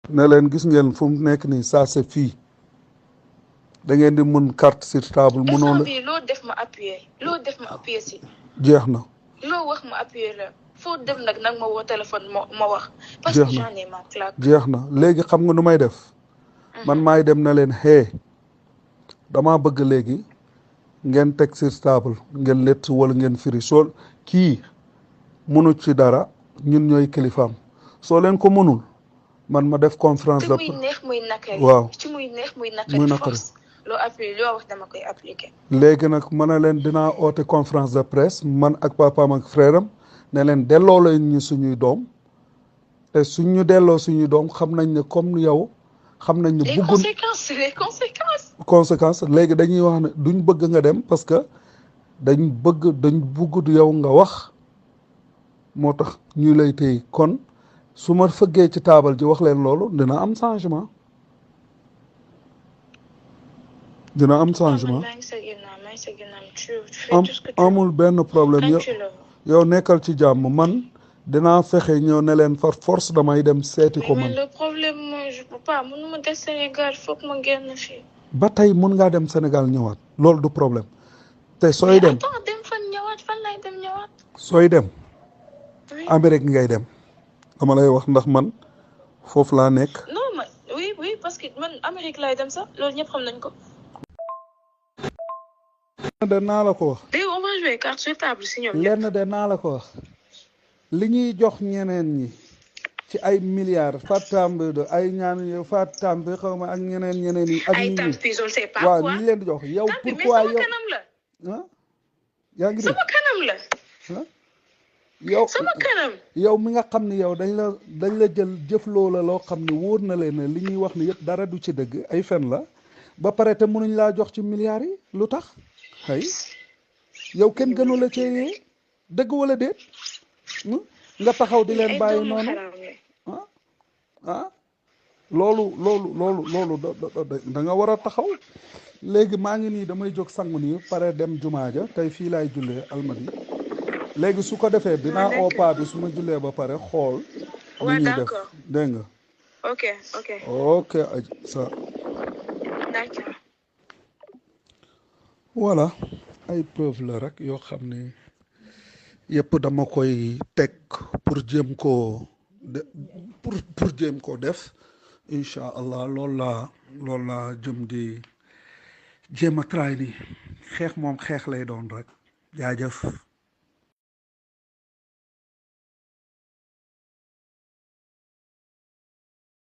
ne leen gis ngeen fu mu nekk nii ça c'est fii da ngeen di mun carte sur table munoo la loo def ma appuyer si. jeex na. loo wax ma appuyer la foo dem nag ma woo téléphone ma wax. parce que j'en ai ma claque. jeex na léegi xam nga nu may def. man maay dem na leen xee damaa bëgg léegi ngeen teg sur table ngeen lett wala ngeen firi soo kii mënu ci dara ñun ñooy kilifaam soo leen ko mënul man ma def conférence de. muy neex muy nakari. waaw ci muy neex muy nakari force loo appuyer loo wax dama koy appliquer. léegi nag ma ne leen dinaa oote conférence de presse man ak papaam ak frère am ne leen delloo leen ñu suñuy doom te suñ ñu delloo suñuy doom xam nañ ne comme yow. xam nañ ne bëggun les conséquences léegi dañuy wax ne duñ bëgg nga dem parce que dañ bëgg yow nga wax moo tax ñu lay téy kon su ma fëggee ci taabal ji wax leen loolu dina am changement amul benn problème yow nekkal ci jàmm man dinaa fexe ñëw ne leen par force damay dem seeti ko man. mais le problème mooy je peux pas mënuma des Sénégal foog ma génn fii. ba tey mun ngaa dem Sénégal ñëwaat loolu du problème te sooy dem dem fan ñëwaat fan lay dem ñëwaat. sooy dem Amérique ngay dem dama lay wax ndax man foofu laa nekk. non man oui parce que man Amérique lay dem sax loolu ñëpp xam nañ ko. de naa la ko wax. léegi on va jouer carte sur table si ñoom lenn de naa la ko wax. li ñuy jox ñeneen ñi ci ay milliards Fatambe de ay ñaan yow Fatambe xaw ma ak ñeneen yi. ak ñi waaw ñu leen di jox yow. pourquoi yow ah. yaa ngi dégg sama kanam la. ah yow sama kanam. yow mi nga xam ne yow dañ la jël jëf loola loo xam ne wóor na leen ne li ñuy wax ni yëpp dara du ci dëgg ay fen la ba pare te mënuñ laa jox ci milliards yi lu tax ay yow kenn gënu la cee dëgg wala déet. nga taxaw di leen bàyyi noonu loolu da nga war a taxaw léegi maa ngi nii damay jóg sangu nii pare dem jumaa ja tey fii laay jullee almadi léegi su ko defee dinaa oo paa bi su ma jullee ba pare xool li ñuy def dégg nga ok aj sa d'accord voilà ay preuve la rek yoo xam ne yëpp dama koy teg pour jéem koo pour jéem koo def incha allah loolu laa jëm di jéem a try ni xeex moom xeex lay doon rek jaajëf